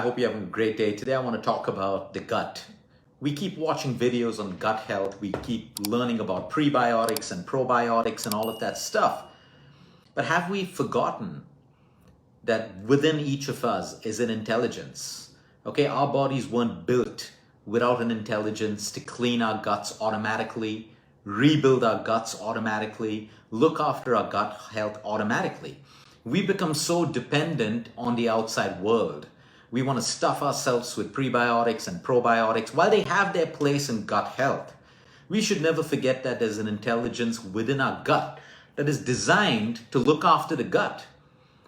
hope you're having a great day. Today I want to talk about the gut. We keep watching videos on gut health. We keep learning about prebiotics and probiotics and all of that stuff. But have we forgotten that within each of us is an intelligence? Okay, our bodies weren't built without an intelligence to clean our guts automatically, rebuild our guts automatically, look after our gut health automatically. We become so dependent on the outside world. We want to stuff ourselves with prebiotics and probiotics. While they have their place in gut health, we should never forget that there's an intelligence within our gut that is designed to look after the gut.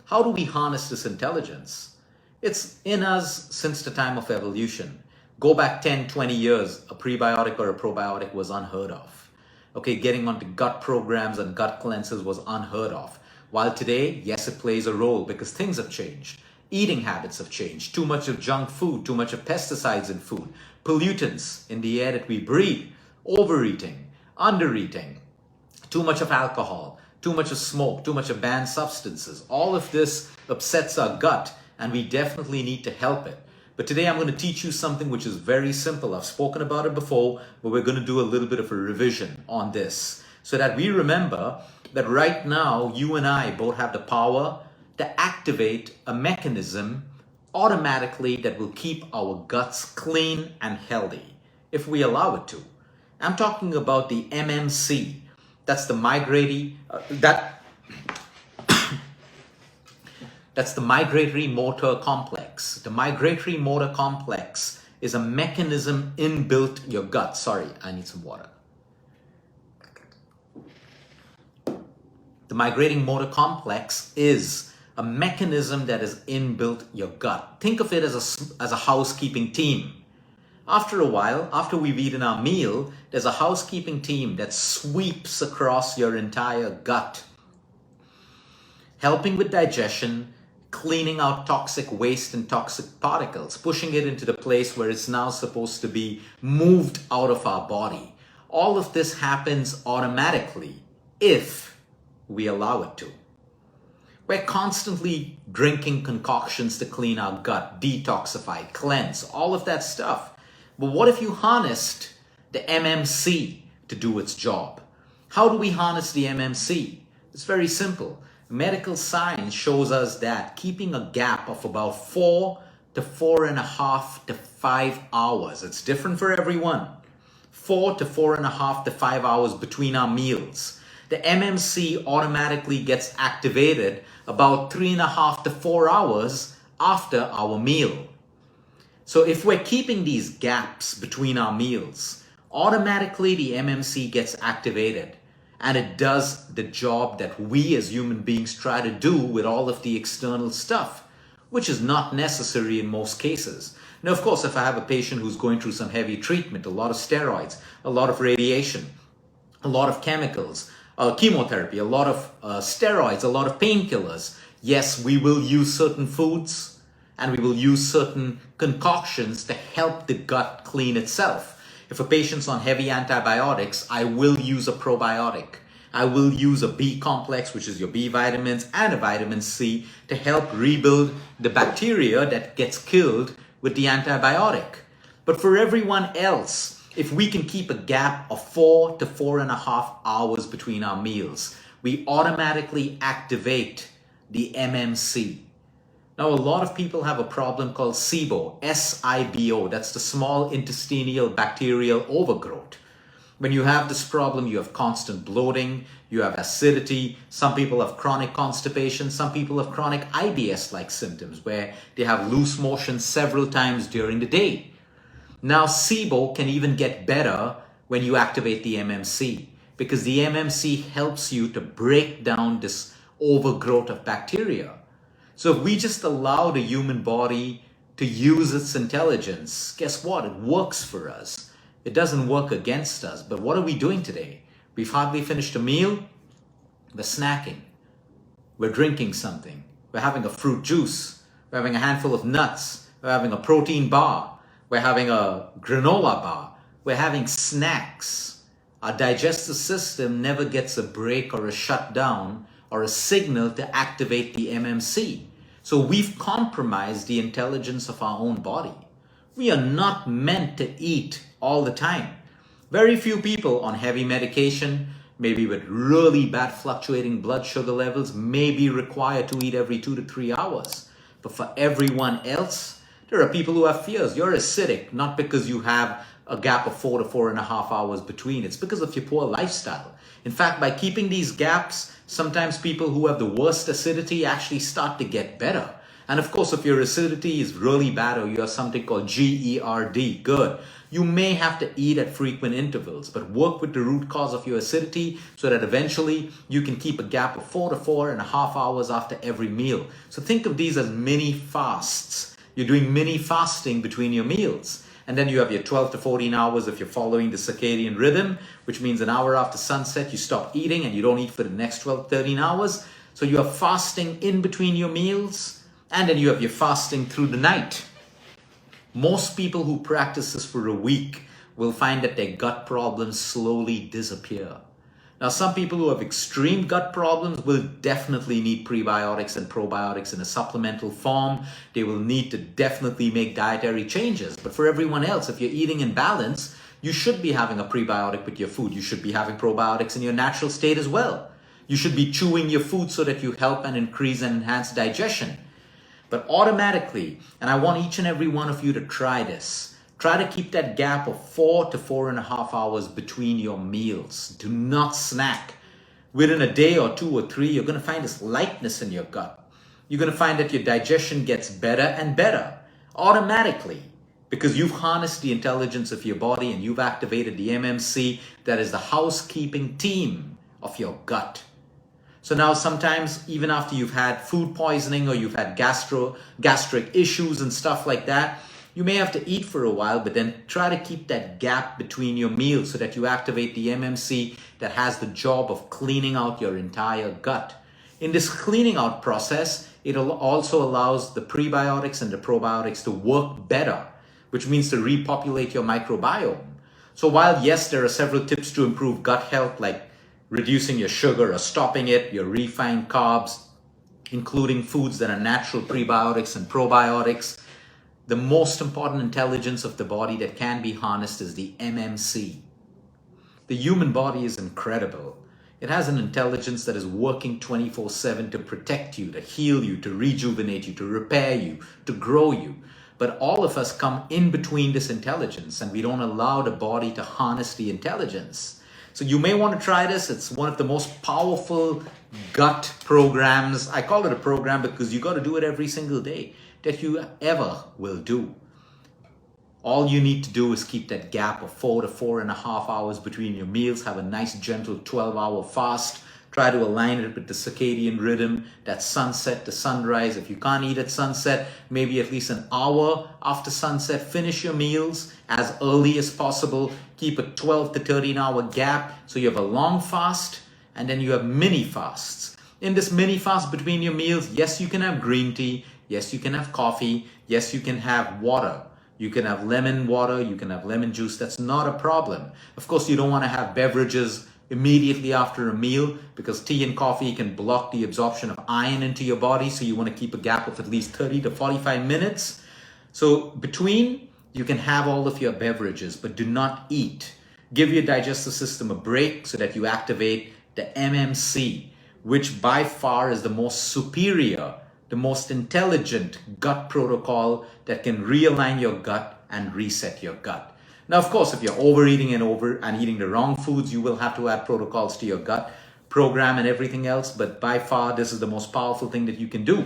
How do we harness this intelligence? It's in us since the time of evolution. Go back 10, 20 years, a prebiotic or a probiotic was unheard of. Okay, getting onto gut programs and gut cleanses was unheard of. While today, yes, it plays a role because things have changed. Eating habits have changed. Too much of junk food, too much of pesticides in food, pollutants in the air that we breathe, overeating, undereating, too much of alcohol, too much of smoke, too much of banned substances. All of this upsets our gut and we definitely need to help it. But today I'm going to teach you something which is very simple. I've spoken about it before, but we're going to do a little bit of a revision on this so that we remember that right now you and I both have the power to activate a mechanism automatically that will keep our guts clean and healthy if we allow it to. I'm talking about the MMC. That's the migratory motor complex. The migratory motor complex is a mechanism inbuilt your gut. Sorry, I need some water. The migrating motor complex is a mechanism that is inbuilt your gut. Think of it as a housekeeping team. After a while, after we've eaten our meal, there's a housekeeping team that sweeps across your entire gut, helping with digestion, cleaning out toxic waste and toxic particles, pushing it into the place where it's now supposed to be moved out of our body. All of this happens automatically if we allow it to. We're constantly drinking concoctions to clean our gut, detoxify, cleanse, all of that stuff. But what if you harnessed the MMC to do its job? How do we harness the MMC? It's very simple. Medical science shows us that keeping a gap of about 4 to 4.5 to 5 hours, it's different for everyone, 4 to 4.5 to 5 hours between our meals. The MMC automatically gets activated about 3.5 to 4 hours after our meal. So if we're keeping these gaps between our meals, automatically the MMC gets activated and it does the job that we as human beings try to do with all of the external stuff, which is not necessary in most cases. Now, of course, if I have a patient who's going through some heavy treatment, a lot of steroids, a lot of radiation, a lot of chemicals, chemotherapy, a lot of steroids, a lot of painkillers. Yes, we will use certain foods and we will use certain concoctions to help the gut clean itself. If a patient's on heavy antibiotics, I will use a probiotic. I will use a B complex, which is your B vitamins, and a vitamin C to help rebuild the bacteria that gets killed with the antibiotic. But for everyone else, if we can keep a gap of 4 to 4.5 hours between our meals, we automatically activate the MMC. Now, a lot of people have a problem called SIBO, S-I-B-O. That's the small intestinal bacterial overgrowth. When you have this problem, you have constant bloating, you have acidity. Some people have chronic constipation. Some people have chronic IBS-like symptoms where they have loose motion several times during the day. Now, SIBO can even get better when you activate the MMC because the MMC helps you to break down this overgrowth of bacteria. So if we just allow the human body to use its intelligence, guess what? It works for us. It doesn't work against us. But what are we doing today? We've hardly finished a meal. We're snacking. We're drinking something. We're having a fruit juice. We're having a handful of nuts. We're having a protein bar. We're having a granola bar. We're having snacks. Our digestive system never gets a break or a shutdown or a signal to activate the MMC. So we've compromised the intelligence of our own body. We are not meant to eat all the time. Very few people on heavy medication, maybe with really bad fluctuating blood sugar levels, may be required to eat every 2 to 3 hours. But for everyone else, there are people who have fears. You're acidic, not because you have a gap of 4 to 4.5 hours between. It's because of your poor lifestyle. In fact, by keeping these gaps, sometimes people who have the worst acidity actually start to get better. And of course, if your acidity is really bad or you have something called GERD, good, you may have to eat at frequent intervals, but work with the root cause of your acidity so that eventually you can keep a gap of 4 to 4.5 hours after every meal. So think of these as mini fasts. You're doing mini fasting between your meals. And then you have your 12 to 14 hours if you're following the circadian rhythm, which means an hour after sunset, you stop eating and you don't eat for the next 12, 13 hours. So you are fasting in between your meals. And then you have your fasting through the night. Most people who practice this for a week will find that their gut problems slowly disappear. Now, some people who have extreme gut problems will definitely need prebiotics and probiotics in a supplemental form. They will need to definitely make dietary changes. But for everyone else, if you're eating in balance, you should be having a prebiotic with your food. You should be having probiotics in your natural state as well. You should be chewing your food so that you help and increase and enhance digestion. But automatically, and I want each and every one of you to try this, try to keep that gap of 4 to 4.5 hours between your meals. Do not snack. Within a day or 2 or 3, you're going to find this lightness in your gut. You're going to find that your digestion gets better and better automatically because you've harnessed the intelligence of your body and you've activated the MMC that is the housekeeping team of your gut. So now sometimes even after you've had food poisoning or you've had gastric issues and stuff like that, you may have to eat for a while, but then try to keep that gap between your meals so that you activate the MMC that has the job of cleaning out your entire gut. In this cleaning out process, it also allows the prebiotics and the probiotics to work better, which means to repopulate your microbiome. So while yes, there are several tips to improve gut health, like reducing your sugar or stopping it, your refined carbs, including foods that are natural prebiotics and probiotics, the most important intelligence of the body that can be harnessed is the MMC. The human body is incredible. It has an intelligence that is working 24/7 to protect you, to heal you, to rejuvenate you, to repair you, to grow you. But all of us come in between this intelligence and we don't allow the body to harness the intelligence. So you may want to try this. It's one of the most powerful gut programs. I call it a program because you got to do it every single day that you ever will do. All you need to do is keep that gap of 4 to 4.5 hours between your meals. Have a nice gentle 12-hour fast. Try to align it with the circadian rhythm, that sunset to sunrise. If you can't eat at sunset, maybe at least an hour after sunset, finish your meals as early as possible. Keep a 12 to 13-hour gap so you have a long fast and then you have mini fasts. In this mini fast between your meals, yes, you can have green tea. Yes, you can have coffee. Yes, you can have water. You can have lemon water. You can have lemon juice. That's not a problem. Of course, you don't want to have beverages immediately after a meal because tea and coffee can block the absorption of iron into your body. So you want to keep a gap of at least 30 to 45 minutes. So between, you can have all of your beverages, but do not eat. Give your digestive system a break so that you activate the MMC, which by far is the most superior, the most intelligent gut protocol that can realign your gut and reset your gut. Now, of course, if you're overeating and eating the wrong foods, you will have to add protocols to your gut program and everything else. But by far, this is the most powerful thing that you can do.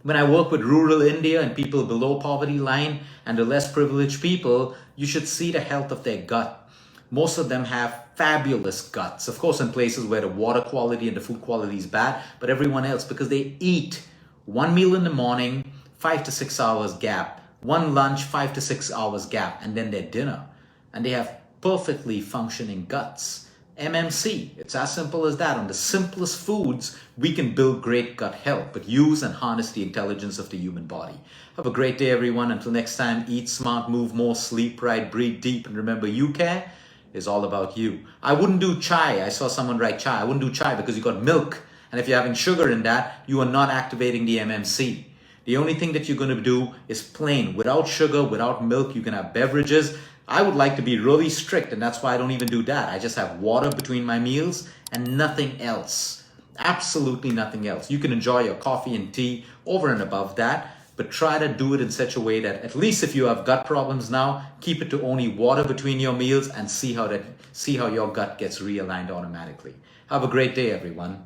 When I work with rural India and people below poverty line and the less privileged people, you should see the health of their gut. Most of them have fabulous guts. Of course, in places where the water quality and the food quality is bad, but everyone else, because they eat one meal in the morning, 5 to 6 hours gap. One lunch, 5 to 6 hours gap, and then their dinner. And they have perfectly functioning guts. MMC, it's as simple as that. On the simplest foods, we can build great gut health, but use and harness the intelligence of the human body. Have a great day, everyone. Until next time, eat smart, move more, sleep right, breathe deep, and remember, you care is all about you. I wouldn't do chai. I saw someone write chai. I wouldn't do chai because you got milk And if you're having sugar in that, you are not activating the MMC. The only thing that you're going to do is plain, without sugar, without milk. You can have beverages. I would like to be really strict, and that's why I don't even do that. I just have water between my meals and nothing else. Absolutely nothing else. You can enjoy your coffee and tea over and above that, but try to do it in such a way that at least if you have gut problems now, keep it to only water between your meals and see how your gut gets realigned automatically. Have a great day, everyone.